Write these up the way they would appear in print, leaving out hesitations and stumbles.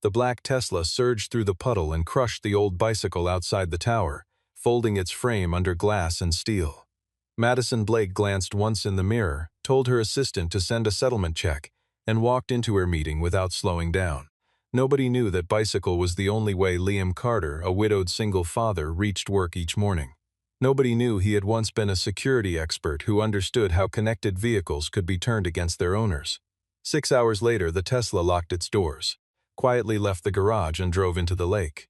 The black Tesla surged through the puddle and crushed the old bicycle outside the tower, folding its frame under glass and steel. Madison Blake glanced once in the mirror, told her assistant to send a settlement check, and walked into her meeting without slowing down. Nobody knew that bicycle was the only way Liam Carter, a widowed single father, reached work each morning. Nobody knew he had once been a security expert who understood how connected vehicles could be turned against their owners. 6 hours later, the Tesla locked its doors, quietly left the garage and drove into the lake.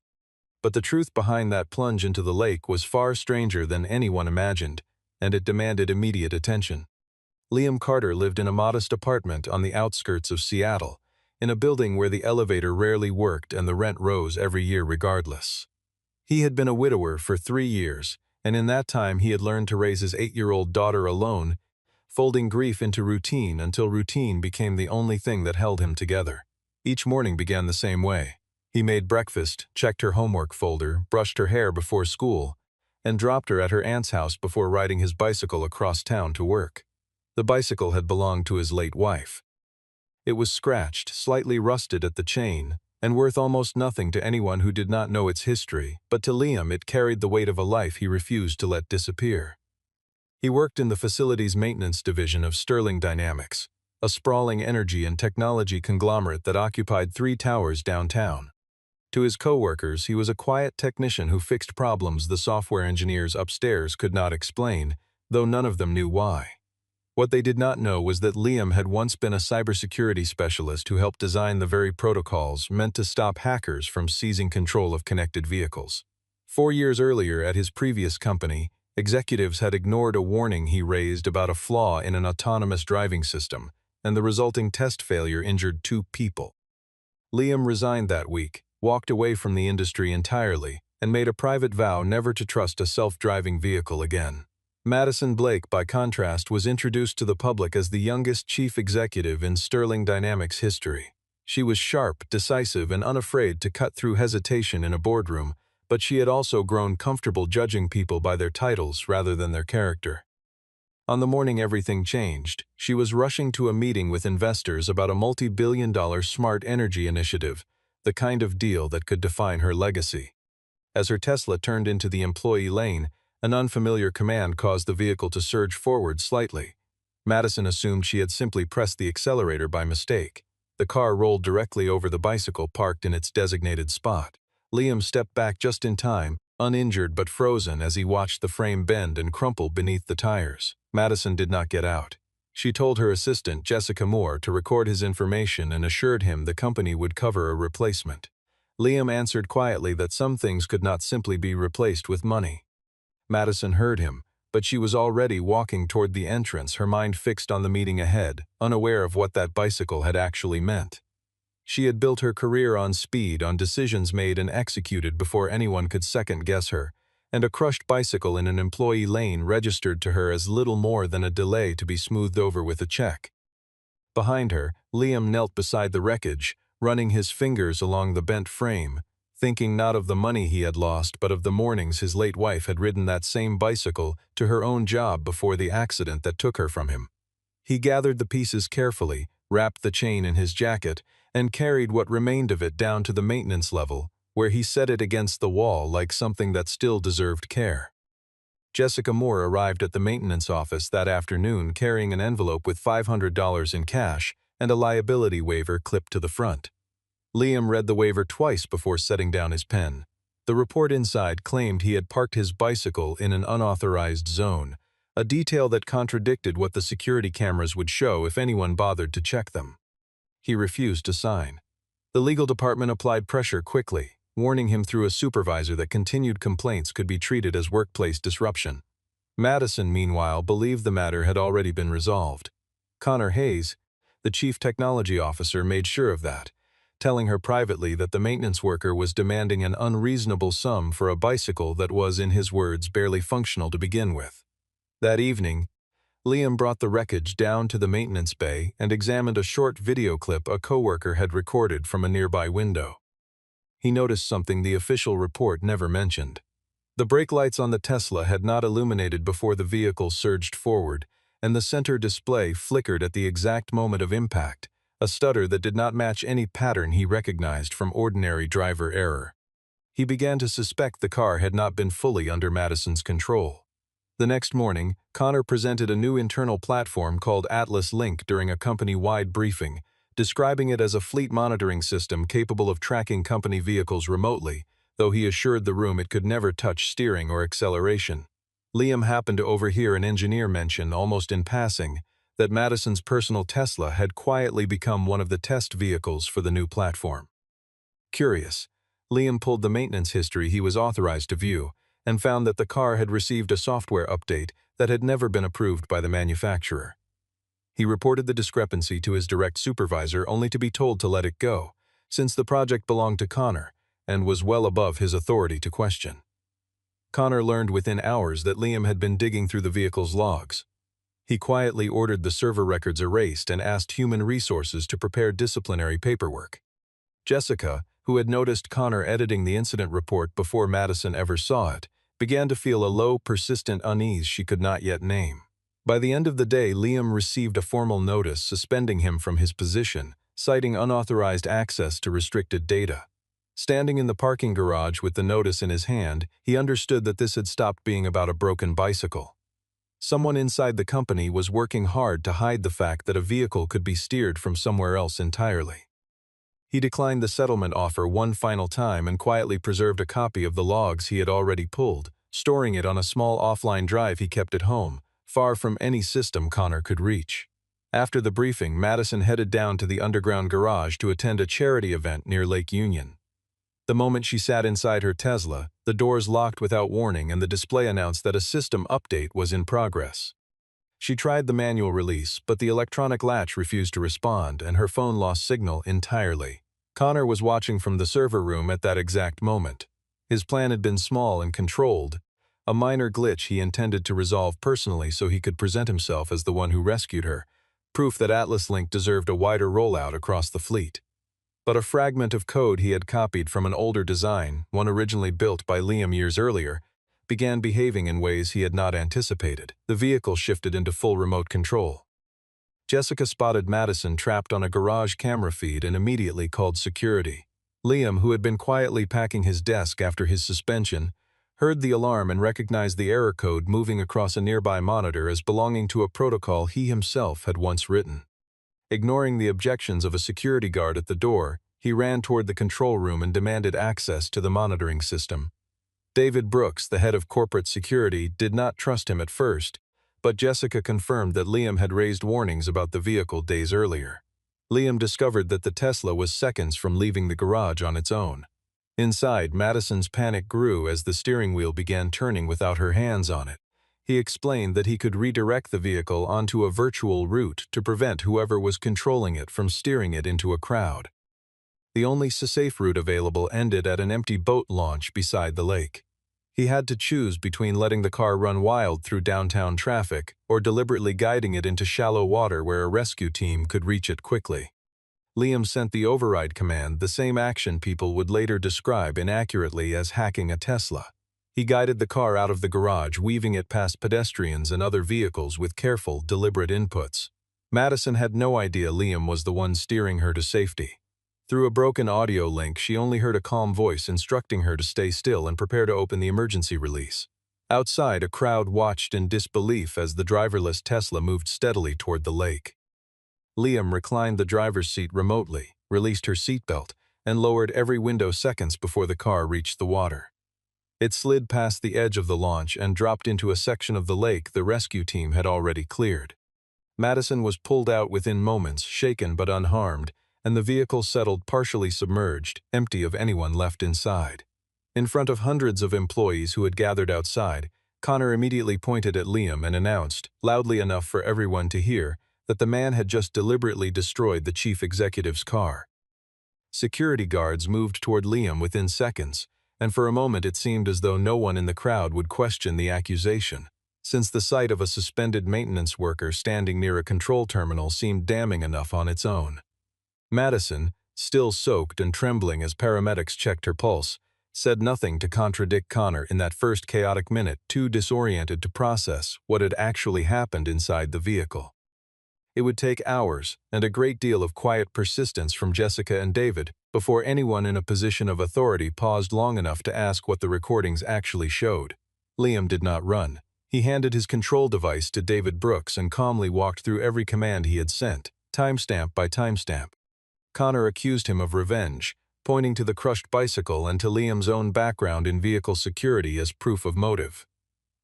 But the truth behind that plunge into the lake was far stranger than anyone imagined, and it demanded immediate attention. Liam Carter lived in a modest apartment on the outskirts of Seattle, in a building where the elevator rarely worked and the rent rose every year regardless. He had been a widower for 3 years, and in that time he had learned to raise his 8-year-old daughter alone, folding grief into routine until routine became the only thing that held him together. Each morning began the same way. He made breakfast, checked her homework folder, brushed her hair before school, and dropped her at her aunt's house before riding his bicycle across town to work. The bicycle had belonged to his late wife. It was scratched, slightly rusted at the chain, and worth almost nothing to anyone who did not know its history, but to Liam it carried the weight of a life he refused to let disappear. He worked in the facilities maintenance division of Sterling Dynamics, a sprawling energy and technology conglomerate that occupied 3 towers downtown. To his coworkers, he was a quiet technician who fixed problems the software engineers upstairs could not explain, though none of them knew why. What they did not know was that Liam had once been a cybersecurity specialist who helped design the very protocols meant to stop hackers from seizing control of connected vehicles. 4 years earlier at his previous company, executives had ignored a warning he raised about a flaw in an autonomous driving system, and the resulting test failure injured 2 people. Liam resigned that week, walked away from the industry entirely, and made a private vow never to trust a self-driving vehicle again. Madison Blake, by contrast, was introduced to the public as the youngest chief executive in Sterling Dynamics history. She was sharp, decisive, and unafraid to cut through hesitation in a boardroom, but she had also grown comfortable judging people by their titles rather than their character. On the morning everything changed, she was rushing to a meeting with investors about a multi-billion-dollar smart energy initiative, the kind of deal that could define her legacy. As her Tesla turned into the employee lane, an unfamiliar command caused the vehicle to surge forward slightly. Madison assumed she had simply pressed the accelerator by mistake. The car rolled directly over the bicycle parked in its designated spot. Liam stepped back just in time, uninjured but frozen as he watched the frame bend and crumple beneath the tires. Madison did not get out. She told her assistant, Jessica Moore, to record his information and assured him the company would cover a replacement. Liam answered quietly that some things could not simply be replaced with money. Madison heard him, but she was already walking toward the entrance, her mind fixed on the meeting ahead, unaware of what that bicycle had actually meant. She had built her career on speed, on decisions made and executed before anyone could second-guess her, and a crushed bicycle in an employee lane registered to her as little more than a delay to be smoothed over with a check. Behind her, Liam knelt beside the wreckage, running his fingers along the bent frame, thinking not of the money he had lost but of the mornings his late wife had ridden that same bicycle to her own job before the accident that took her from him. He gathered the pieces carefully, wrapped the chain in his jacket, and carried what remained of it down to the maintenance level, where he set it against the wall like something that still deserved care. Jessica Moore arrived at the maintenance office that afternoon carrying an envelope with $500 in cash and a liability waiver clipped to the front. Liam read the waiver twice before setting down his pen. The report inside claimed he had parked his bicycle in an unauthorized zone, a detail that contradicted what the security cameras would show if anyone bothered to check them. He refused to sign. The legal department applied pressure quickly, warning him through a supervisor that continued complaints could be treated as workplace disruption. Madison, meanwhile, believed the matter had already been resolved. Connor Hayes, the chief technology officer, made sure of that, telling her privately that the maintenance worker was demanding an unreasonable sum for a bicycle that was, in his words, barely functional to begin with. That evening, Liam brought the wreckage down to the maintenance bay and examined a short video clip a coworker had recorded from a nearby window. He noticed something the official report never mentioned. The brake lights on the Tesla had not illuminated before the vehicle surged forward, and the center display flickered at the exact moment of impact, a stutter that did not match any pattern he recognized from ordinary driver error. He began to suspect the car had not been fully under Madison's control. The next morning, Connor presented a new internal platform called Atlas Link during a company-wide briefing, describing it as a fleet monitoring system capable of tracking company vehicles remotely, though he assured the room it could never touch steering or acceleration. Liam happened to overhear an engineer mention, almost in passing, that Madison's personal Tesla had quietly become one of the test vehicles for the new platform. Curious, Liam pulled the maintenance history he was authorized to view and found that the car had received a software update that had never been approved by the manufacturer. He reported the discrepancy to his direct supervisor only to be told to let it go, since the project belonged to Connor and was well above his authority to question. Connor learned within hours that Liam had been digging through the vehicle's logs. He quietly ordered the server records erased and asked human resources to prepare disciplinary paperwork. Jessica, who had noticed Connor editing the incident report before Madison ever saw it, began to feel a low, persistent unease she could not yet name. By the end of the day, Liam received a formal notice suspending him from his position, citing unauthorized access to restricted data. Standing in the parking garage with the notice in his hand, he understood that this had stopped being about a broken bicycle. Someone inside the company was working hard to hide the fact that a vehicle could be steered from somewhere else entirely. He declined the settlement offer one final time and quietly preserved a copy of the logs he had already pulled, storing it on a small offline drive he kept at home, far from any system Connor could reach. After the briefing, Madison headed down to the underground garage to attend a charity event near Lake Union. The moment she sat inside her Tesla, the doors locked without warning and the display announced that a system update was in progress. She tried the manual release, but the electronic latch refused to respond and her phone lost signal entirely. Connor was watching from the server room at that exact moment. His plan had been small and controlled, a minor glitch he intended to resolve personally so he could present himself as the one who rescued her, proof that Atlas Link deserved a wider rollout across the fleet. But a fragment of code he had copied from an older design, one originally built by Liam years earlier, began behaving in ways he had not anticipated. The vehicle shifted into full remote control. Jessica spotted Madison trapped on a garage camera feed and immediately called security. Liam, who had been quietly packing his desk after his suspension, heard the alarm and recognized the error code moving across a nearby monitor as belonging to a protocol he himself had once written. Ignoring the objections of a security guard at the door, he ran toward the control room and demanded access to the monitoring system. David Brooks, the head of corporate security, did not trust him at first, but Jessica confirmed that Liam had raised warnings about the vehicle days earlier. Liam discovered that the Tesla was seconds from leaving the garage on its own. Inside, Madison's panic grew as the steering wheel began turning without her hands on it. He explained that he could redirect the vehicle onto a virtual route to prevent whoever was controlling it from steering it into a crowd. The only safe route available ended at an empty boat launch beside the lake. He had to choose between letting the car run wild through downtown traffic or deliberately guiding it into shallow water where a rescue team could reach it quickly. Liam sent the override command, the same action people would later describe inaccurately as hacking a Tesla. He guided the car out of the garage, weaving it past pedestrians and other vehicles with careful, deliberate inputs. Madison had no idea Liam was the one steering her to safety. Through a broken audio link, she only heard a calm voice instructing her to stay still and prepare to open the emergency release. Outside, a crowd watched in disbelief as the driverless Tesla moved steadily toward the lake. Liam reclined the driver's seat remotely, released her seatbelt, and lowered every window seconds before the car reached the water. It slid past the edge of the launch and dropped into a section of the lake the rescue team had already cleared. Madison was pulled out within moments, shaken but unharmed, and the vehicle settled partially submerged, empty of anyone left inside. In front of hundreds of employees who had gathered outside, Connor immediately pointed at Liam and announced, loudly enough for everyone to hear, that the man had just deliberately destroyed the chief executive's car. Security guards moved toward Liam within seconds, and for a moment it seemed as though no one in the crowd would question the accusation, since the sight of a suspended maintenance worker standing near a control terminal seemed damning enough on its own. Madison, still soaked and trembling as paramedics checked her pulse, said nothing to contradict Connor in that first chaotic minute, too disoriented to process what had actually happened inside the vehicle. It would take hours and a great deal of quiet persistence from Jessica and David before anyone in a position of authority paused long enough to ask what the recordings actually showed. Liam did not run. He handed his control device to David Brooks and calmly walked through every command he had sent, timestamp by timestamp. Connor accused him of revenge, pointing to the crushed bicycle and to Liam's own background in vehicle security as proof of motive.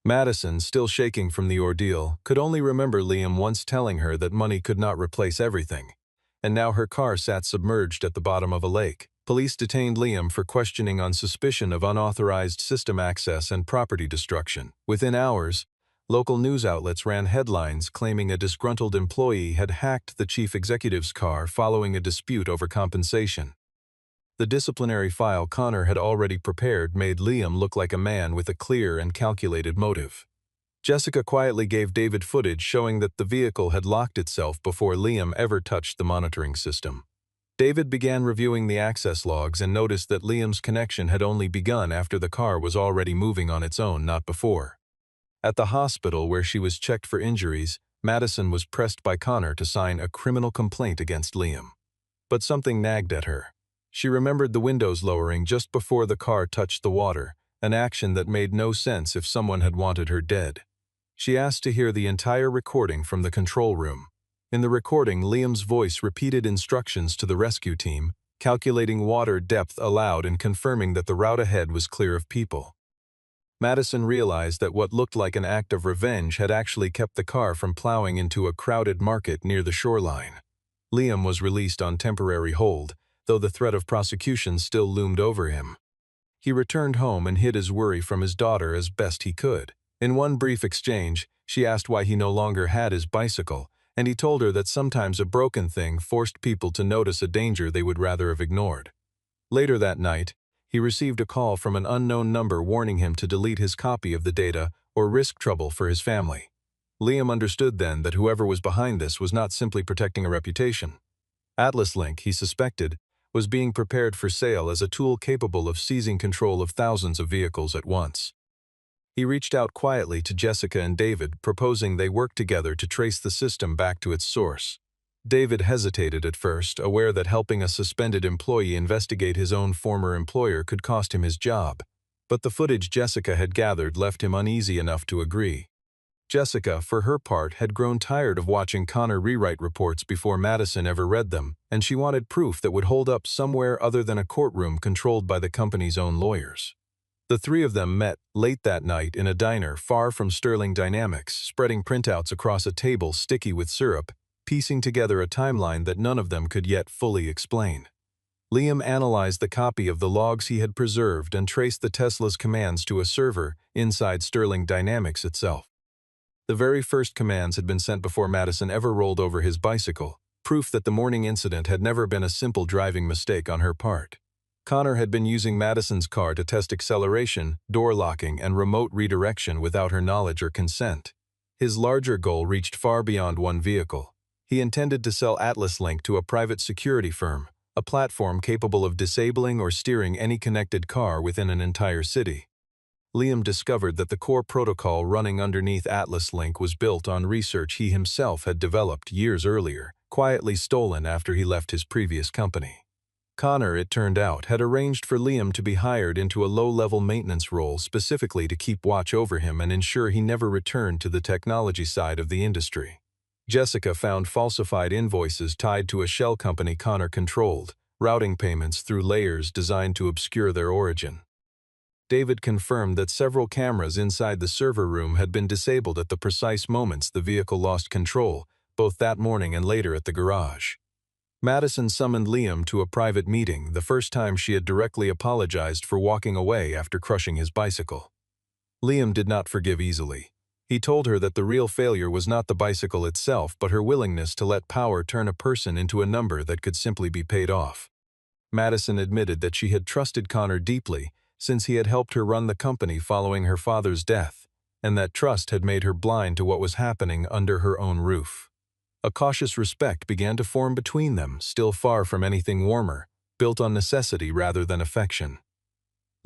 Madison, still shaking from the ordeal, could only remember Liam once telling her that money could not replace everything. And now her car sat submerged at the bottom of a lake. Police detained Liam for questioning on suspicion of unauthorized system access and property destruction. Within hours, local news outlets ran headlines claiming a disgruntled employee had hacked the chief executive's car following a dispute over compensation. The disciplinary file Connor had already prepared made Liam look like a man with a clear and calculated motive. Jessica quietly gave David footage showing that the vehicle had locked itself before Liam ever touched the monitoring system. David began reviewing the access logs and noticed that Liam's connection had only begun after the car was already moving on its own, not before. At the hospital where she was checked for injuries, Madison was pressed by Connor to sign a criminal complaint against Liam. But something nagged at her. She remembered the windows lowering just before the car touched the water, an action that made no sense if someone had wanted her dead. She asked to hear the entire recording from the control room. In the recording, Liam's voice repeated instructions to the rescue team, calculating water depth aloud and confirming that the route ahead was clear of people. Madison realized that what looked like an act of revenge had actually kept the car from plowing into a crowded market near the shoreline. Liam was released on temporary hold, though the threat of prosecution still loomed over him. He returned home and hid his worry from his daughter as best he could. In one brief exchange, she asked why he no longer had his bicycle, and he told her that sometimes a broken thing forced people to notice a danger they would rather have ignored. Later that night, he received a call from an unknown number warning him to delete his copy of the data or risk trouble for his family. Liam understood then that whoever was behind this was not simply protecting a reputation. Atlas Link, he suspected, was being prepared for sale as a tool capable of seizing control of thousands of vehicles at once. He reached out quietly to Jessica and David, proposing they work together to trace the system back to its source. David hesitated at first, aware that helping a suspended employee investigate his own former employer could cost him his job. But the footage Jessica had gathered left him uneasy enough to agree. Jessica, for her part, had grown tired of watching Connor rewrite reports before Madison ever read them, and she wanted proof that would hold up somewhere other than a courtroom controlled by the company's own lawyers. The three of them met late that night in a diner far from Sterling Dynamics, spreading printouts across a table sticky with syrup, piecing together a timeline that none of them could yet fully explain. Liam analyzed the copy of the logs he had preserved and traced the Tesla's commands to a server inside Sterling Dynamics itself. The very first commands had been sent before Madison ever rolled over his bicycle, proof that the morning incident had never been a simple driving mistake on her part. Connor had been using Madison's car to test acceleration, door locking, and remote redirection without her knowledge or consent. His larger goal reached far beyond one vehicle. He intended to sell Atlas Link to a private security firm, a platform capable of disabling or steering any connected car within an entire city. Liam discovered that the core protocol running underneath Atlas Link was built on research he himself had developed years earlier, quietly stolen after he left his previous company. Connor, it turned out, had arranged for Liam to be hired into a low-level maintenance role specifically to keep watch over him and ensure he never returned to the technology side of the industry. Jessica found falsified invoices tied to a shell company Connor controlled, routing payments through layers designed to obscure their origin. David confirmed that several cameras inside the server room had been disabled at the precise moments the vehicle lost control, both that morning and later at the garage. Madison summoned Liam to a private meeting, the first time she had directly apologized for walking away after crushing his bicycle. Liam did not forgive easily. He told her that the real failure was not the bicycle itself, but her willingness to let power turn a person into a number that could simply be paid off. Madison admitted that she had trusted Connor deeply, since he had helped her run the company following her father's death, and that trust had made her blind to what was happening under her own roof. A cautious respect began to form between them, still far from anything warmer, built on necessity rather than affection.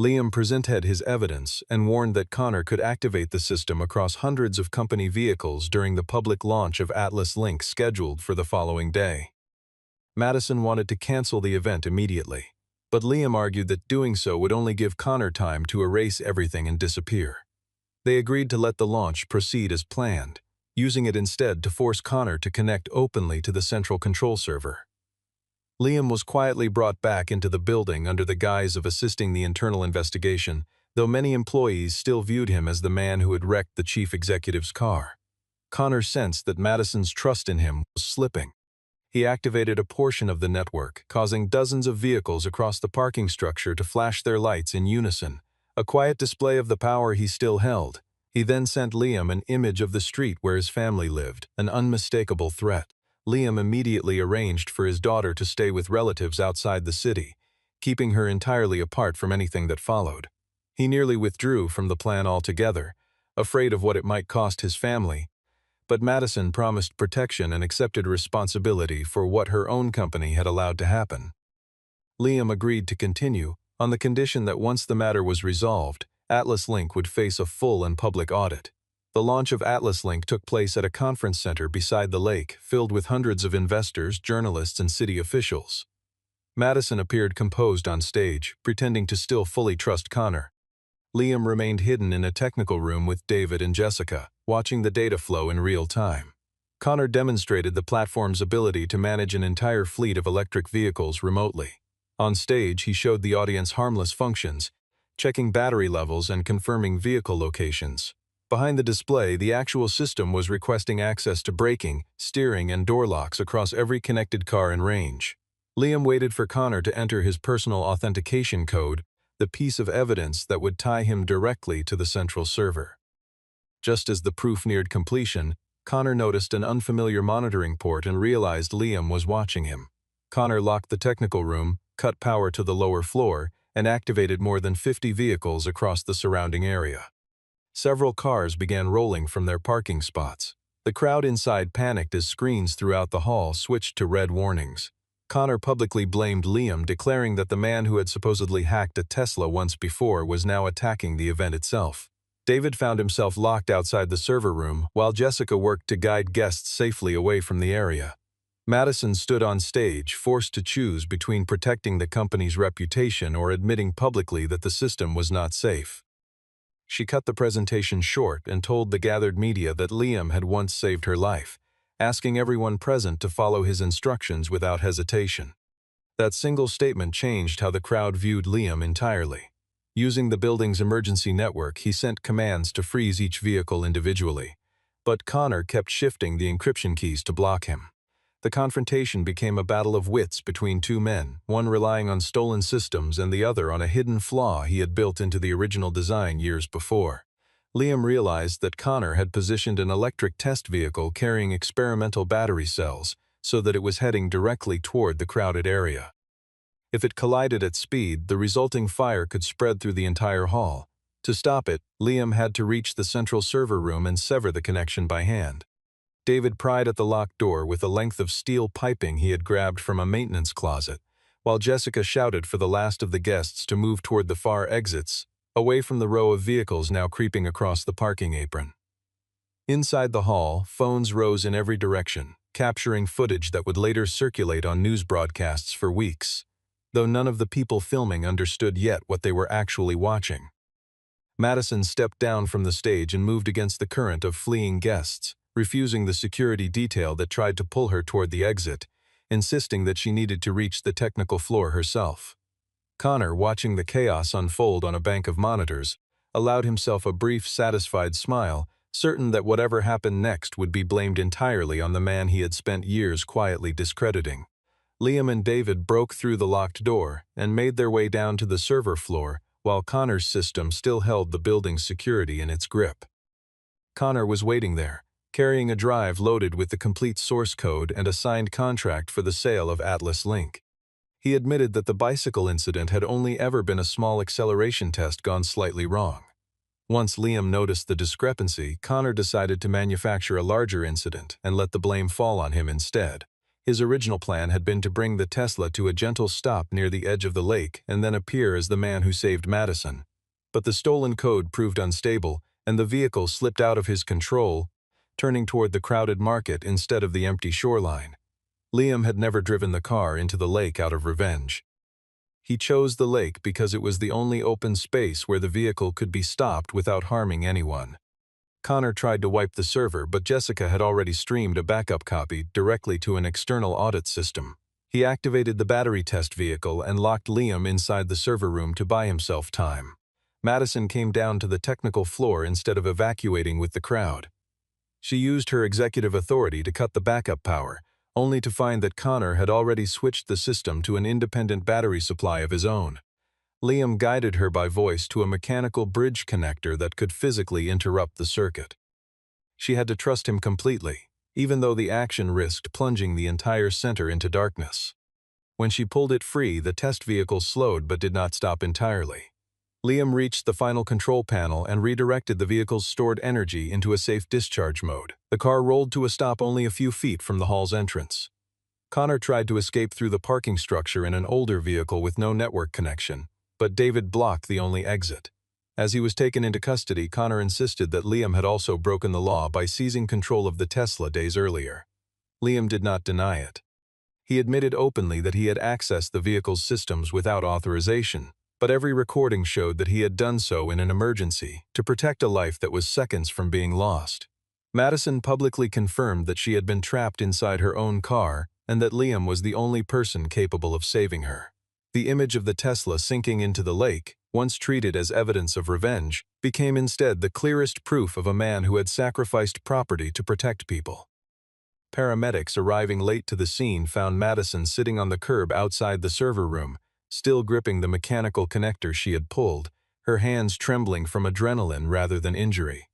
Liam presented his evidence and warned that Connor could activate the system across hundreds of company vehicles during the public launch of Atlas Link scheduled for the following day. Madison wanted to cancel the event immediately, but Liam argued that doing so would only give Connor time to erase everything and disappear. They agreed to let the launch proceed as planned, using it instead to force Connor to connect openly to the central control server. Liam was quietly brought back into the building under the guise of assisting the internal investigation, though many employees still viewed him as the man who had wrecked the chief executive's car. Connor sensed that Madison's trust in him was slipping. He activated a portion of the network, causing dozens of vehicles across the parking structure to flash their lights in unison, a quiet display of the power he still held. He then sent Liam an image of the street where his family lived, an unmistakable threat. Liam immediately arranged for his daughter to stay with relatives outside the city, keeping her entirely apart from anything that followed. He nearly withdrew from the plan altogether, afraid of what it might cost his family, but Madison promised protection and accepted responsibility for what her own company had allowed to happen. Liam agreed to continue, on the condition that once the matter was resolved, Atlas Link would face a full and public audit. The launch of Atlas Link took place at a conference center beside the lake, filled with hundreds of investors, journalists, and city officials. Madison appeared composed on stage, pretending to still fully trust Connor. Liam remained hidden in a technical room with David and Jessica, watching the data flow in real time. Connor demonstrated the platform's ability to manage an entire fleet of electric vehicles remotely. On stage, he showed the audience harmless functions, checking battery levels and confirming vehicle locations. Behind the display, the actual system was requesting access to braking, steering, and door locks across every connected car in range. Liam waited for Connor to enter his personal authentication code, the piece of evidence that would tie him directly to the central server. Just as the proof neared completion, Connor noticed an unfamiliar monitoring port and realized Liam was watching him. Connor locked the technical room, cut power to the lower floor, and activated more than 50 vehicles across the surrounding area. Several cars began rolling from their parking spots. The crowd inside panicked as screens throughout the hall switched to red warnings. Connor publicly blamed Liam, declaring that the man who had supposedly hacked a Tesla once before was now attacking the event itself. David found himself locked outside the server room, while Jessica worked to guide guests safely away from the area. Madison stood on stage, forced to choose between protecting the company's reputation or admitting publicly that the system was not safe. She cut the presentation short and told the gathered media that Liam had once saved her life, asking everyone present to follow his instructions without hesitation. That single statement changed how the crowd viewed Liam entirely. Using the building's emergency network, he sent commands to freeze each vehicle individually, but Connor kept shifting the encryption keys to block him. The confrontation became a battle of wits between two men, one relying on stolen systems and the other on a hidden flaw he had built into the original design years before. Liam realized that Connor had positioned an electric test vehicle carrying experimental battery cells so that it was heading directly toward the crowded area. If it collided at speed, the resulting fire could spread through the entire hall. To stop it, Liam had to reach the central server room and sever the connection by hand. David pried at the locked door with a length of steel piping he had grabbed from a maintenance closet, while Jessica shouted for the last of the guests to move toward the far exits, away from the row of vehicles now creeping across the parking apron. Inside the hall, phones rose in every direction, capturing footage that would later circulate on news broadcasts for weeks, though none of the people filming understood yet what they were actually watching. Madison stepped down from the stage and moved against the current of fleeing guests, refusing the security detail that tried to pull her toward the exit, insisting that she needed to reach the technical floor herself. Connor, watching the chaos unfold on a bank of monitors, allowed himself a brief, satisfied smile, certain that whatever happened next would be blamed entirely on the man he had spent years quietly discrediting. Liam and David broke through the locked door and made their way down to the server floor, while Connor's system still held the building's security in its grip. Connor was waiting there, carrying a drive loaded with the complete source code and a signed contract for the sale of Atlas Link. He admitted that the bicycle incident had only ever been a small acceleration test gone slightly wrong. Once Liam noticed the discrepancy, Connor decided to manufacture a larger incident and let the blame fall on him instead. His original plan had been to bring the Tesla to a gentle stop near the edge of the lake and then appear as the man who saved Madison. But the stolen code proved unstable, and the vehicle slipped out of his control, turning toward the crowded market instead of the empty shoreline. Liam had never driven the car into the lake out of revenge. He chose the lake because it was the only open space where the vehicle could be stopped without harming anyone. Connor tried to wipe the server, but Jessica had already streamed a backup copy directly to an external audit system. He activated the battery test vehicle and locked Liam inside the server room to buy himself time. Madison came down to the technical floor instead of evacuating with the crowd. She used her executive authority to cut the backup power, only to find that Connor had already switched the system to an independent battery supply of his own. Liam guided her by voice to a mechanical bridge connector that could physically interrupt the circuit. She had to trust him completely, even though the action risked plunging the entire center into darkness. When she pulled it free, the test vehicle slowed but did not stop entirely. Liam reached the final control panel and redirected the vehicle's stored energy into a safe discharge mode. The car rolled to a stop only a few feet from the hall's entrance. Connor tried to escape through the parking structure in an older vehicle with no network connection, but David blocked the only exit. As he was taken into custody, Connor insisted that Liam had also broken the law by seizing control of the Tesla days earlier. Liam did not deny it. He admitted openly that he had accessed the vehicle's systems without authorization, but every recording showed that he had done so in an emergency, to protect a life that was seconds from being lost. Madison publicly confirmed that she had been trapped inside her own car and that Liam was the only person capable of saving her. The image of the Tesla sinking into the lake, once treated as evidence of revenge, became instead the clearest proof of a man who had sacrificed property to protect people. Paramedics arriving late to the scene found Madison sitting on the curb outside the server room, still gripping the mechanical connector she had pulled, her hands trembling from adrenaline rather than injury.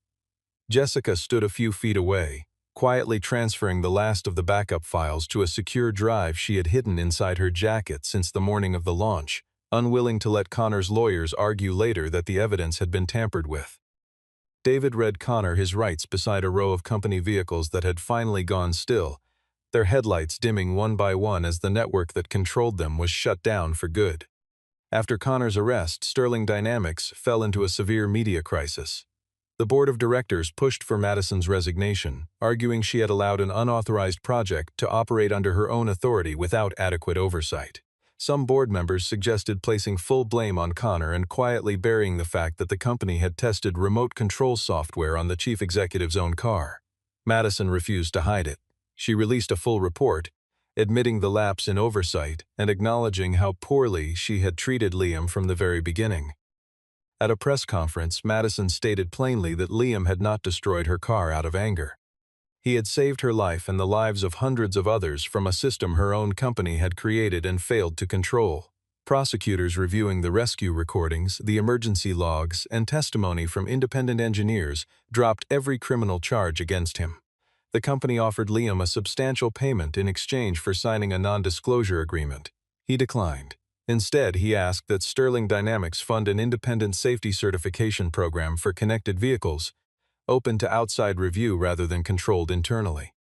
Jessica stood a few feet away, quietly transferring the last of the backup files to a secure drive she had hidden inside her jacket since the morning of the launch, unwilling to let Connor's lawyers argue later that the evidence had been tampered with. David read Connor his rights beside a row of company vehicles that had finally gone still, their headlights dimming one by one as the network that controlled them was shut down for good. After Connor's arrest, Sterling Dynamics fell into a severe media crisis. The board of directors pushed for Madison's resignation, arguing she had allowed an unauthorized project to operate under her own authority without adequate oversight. Some board members suggested placing full blame on Connor and quietly burying the fact that the company had tested remote control software on the chief executive's own car. Madison refused to hide it. She released a full report, admitting the lapse in oversight and acknowledging how poorly she had treated Liam from the very beginning. At a press conference, Madison stated plainly that Liam had not destroyed her car out of anger. He had saved her life and the lives of hundreds of others from a system her own company had created and failed to control. Prosecutors reviewing the rescue recordings, the emergency logs, and testimony from independent engineers dropped every criminal charge against him. The company offered Liam a substantial payment in exchange for signing a non-disclosure agreement. He declined. Instead, he asked that Sterling Dynamics fund an independent safety certification program for connected vehicles, open to outside review rather than controlled internally.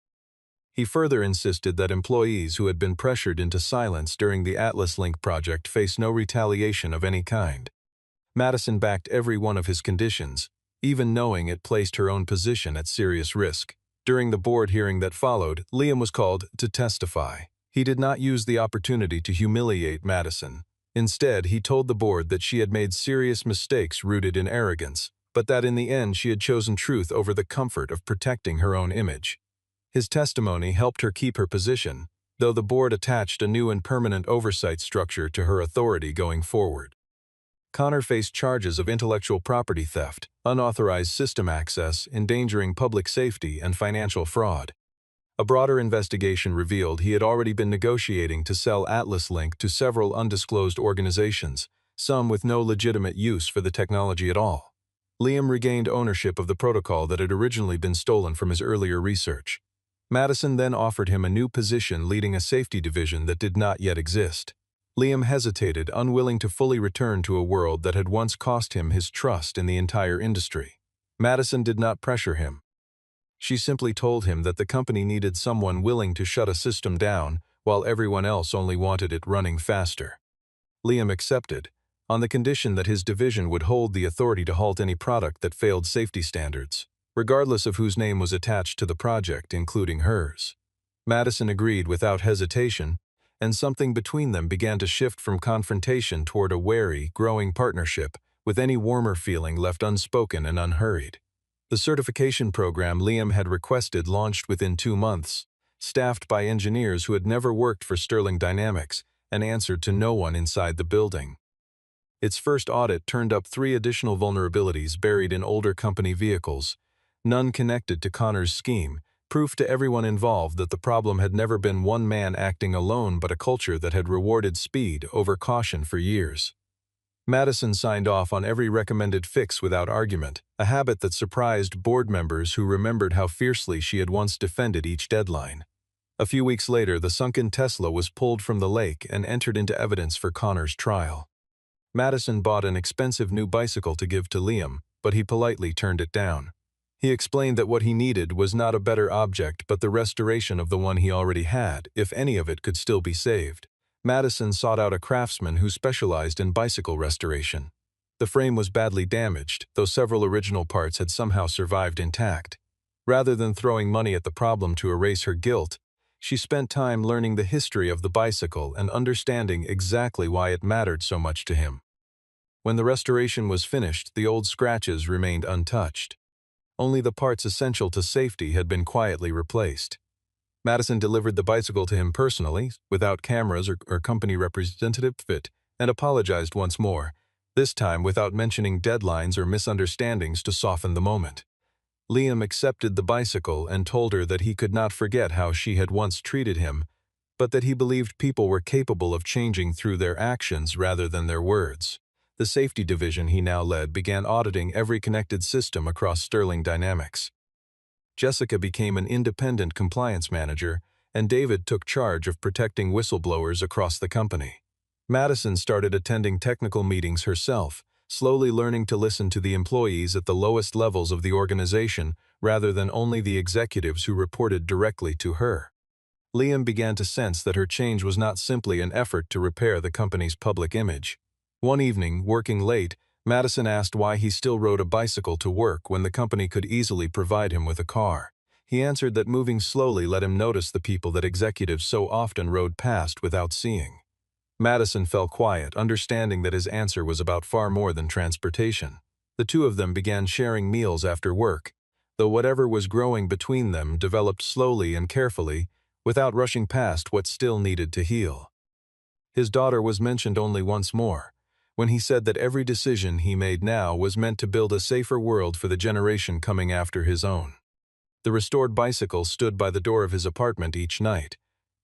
He further insisted that employees who had been pressured into silence during the Atlas Link project face no retaliation of any kind. Madison backed every one of his conditions, even knowing it placed her own position at serious risk. During the board hearing that followed, Liam was called to testify. He did not use the opportunity to humiliate Madison. Instead, he told the board that she had made serious mistakes rooted in arrogance, but that in the end she had chosen truth over the comfort of protecting her own image. His testimony helped her keep her position, though the board attached a new and permanent oversight structure to her authority going forward. Connor faced charges of intellectual property theft, unauthorized system access, endangering public safety, and financial fraud. A broader investigation revealed he had already been negotiating to sell Atlas Link to several undisclosed organizations, some with no legitimate use for the technology at all. Liam regained ownership of the protocol that had originally been stolen from his earlier research. Madison then offered him a new position leading a safety division that did not yet exist. Liam hesitated, unwilling to fully return to a world that had once cost him his trust in the entire industry. Madison did not pressure him. She simply told him that the company needed someone willing to shut a system down while everyone else only wanted it running faster. Liam accepted, on the condition that his division would hold the authority to halt any product that failed safety standards, regardless of whose name was attached to the project, including hers. Madison agreed without hesitation, and something between them began to shift from confrontation toward a wary, growing partnership, with any warmer feeling left unspoken and unhurried. The certification program Liam had requested launched within 2 months, staffed by engineers who had never worked for Sterling Dynamics and answered to no one inside the building. Its first audit turned up 3 additional vulnerabilities buried in older company vehicles, none connected to Connor's scheme, proof to everyone involved that the problem had never been one man acting alone but a culture that had rewarded speed over caution for years. Madison signed off on every recommended fix without argument, a habit that surprised board members who remembered how fiercely she had once defended each deadline. A few weeks later, the sunken Tesla was pulled from the lake and entered into evidence for Connor's trial. Madison bought an expensive new bicycle to give to Liam, but he politely turned it down. He explained that what he needed was not a better object but the restoration of the one he already had, if any of it could still be saved. Madison sought out a craftsman who specialized in bicycle restoration. The frame was badly damaged, though several original parts had somehow survived intact. Rather than throwing money at the problem to erase her guilt, she spent time learning the history of the bicycle and understanding exactly why it mattered so much to him. When the restoration was finished, the old scratches remained untouched. Only the parts essential to safety had been quietly replaced. Madison delivered the bicycle to him personally, without cameras or company representative, and apologized once more, this time without mentioning deadlines or misunderstandings to soften the moment. Liam accepted the bicycle and told her that he could not forget how she had once treated him, but that he believed people were capable of changing through their actions rather than their words. The safety division he now led began auditing every connected system across Sterling Dynamics. Jessica became an independent compliance manager, and David took charge of protecting whistleblowers across the company. Madison started attending technical meetings herself, slowly learning to listen to the employees at the lowest levels of the organization rather than only the executives who reported directly to her. Liam began to sense that her change was not simply an effort to repair the company's public image. One evening, working late, Madison asked why he still rode a bicycle to work when the company could easily provide him with a car. He answered that moving slowly let him notice the people that executives so often rode past without seeing. Madison fell quiet, understanding that his answer was about far more than transportation. The two of them began sharing meals after work, though whatever was growing between them developed slowly and carefully, without rushing past what still needed to heal. His daughter was mentioned only once more, when he said that every decision he made now was meant to build a safer world for the generation coming after his own. The restored bicycle stood by the door of his apartment each night,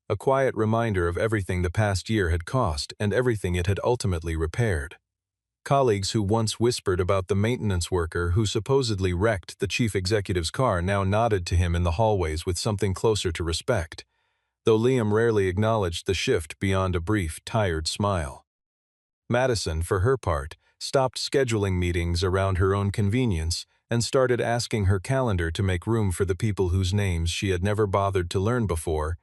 a quiet reminder of everything the past year had cost and everything it had ultimately repaired. Colleagues who once whispered about the maintenance worker who supposedly wrecked the chief executive's car now nodded to him in the hallways with something closer to respect, though Liam rarely acknowledged the shift beyond a brief, tired smile. Madison, for her part, stopped scheduling meetings around her own convenience and started asking her calendar to make room for the people whose names she had never bothered to learn before,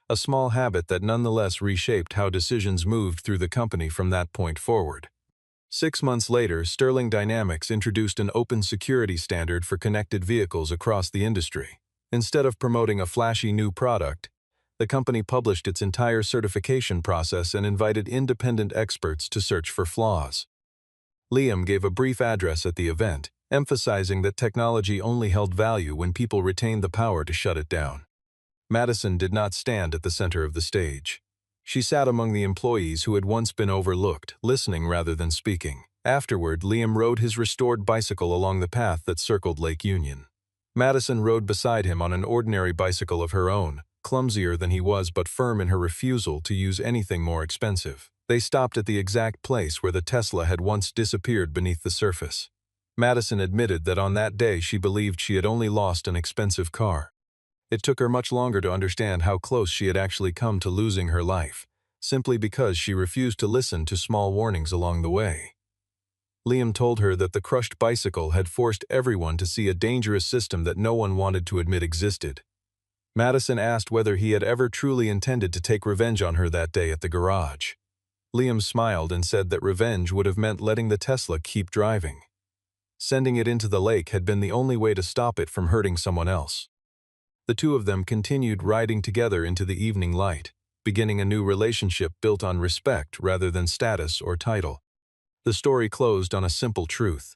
a small habit that nonetheless reshaped how decisions moved through the company from that point forward. 6 months later, Sterling Dynamics introduced an open security standard for connected vehicles across the industry. Instead of promoting a flashy new product, the company published its entire certification process and invited independent experts to search for flaws. Liam gave a brief address at the event, emphasizing that technology only held value when people retained the power to shut it down. Madison did not stand at the center of the stage. She sat among the employees who had once been overlooked, listening rather than speaking. Afterward, Liam rode his restored bicycle along the path that circled Lake Union. Madison rode beside him on an ordinary bicycle of her own, clumsier than he was but firm in her refusal to use anything more expensive. They stopped at the exact place where the Tesla had once disappeared beneath the surface. Madison admitted that on that day she believed she had only lost an expensive car. It took her much longer to understand how close she had actually come to losing her life, simply because she refused to listen to small warnings along the way. Liam told her that the crushed bicycle had forced everyone to see a dangerous system that no one wanted to admit existed. Madison asked whether he had ever truly intended to take revenge on her that day at the garage. Liam smiled and said that revenge would have meant letting the Tesla keep driving. Sending it into the lake had been the only way to stop it from hurting someone else. The two of them continued riding together into the evening light, beginning a new relationship built on respect rather than status or title. The story closed on a simple truth.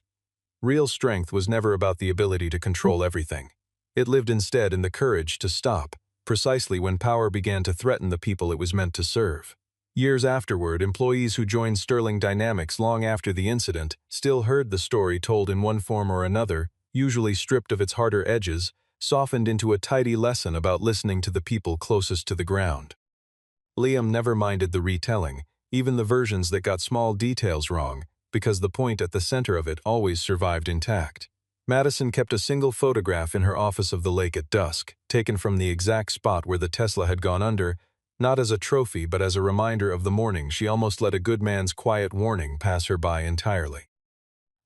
Real strength was never about the ability to control everything. It lived instead in the courage to stop, precisely when power began to threaten the people it was meant to serve. Years afterward, employees who joined Sterling Dynamics long after the incident still heard the story told in one form or another, usually stripped of its harder edges, softened into a tidy lesson about listening to the people closest to the ground. Liam never minded the retelling, even the versions that got small details wrong, because the point at the center of it always survived intact. Madison kept a single photograph in her office of the lake at dusk, taken from the exact spot where the Tesla had gone under, not as a trophy but as a reminder of the morning she almost let a good man's quiet warning pass her by entirely.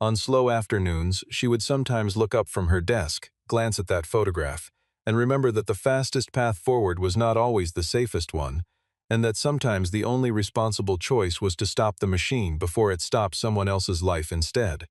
On slow afternoons, she would sometimes look up from her desk, glance at that photograph, and remember that the fastest path forward was not always the safest one, and that sometimes the only responsible choice was to stop the machine before it stopped someone else's life instead.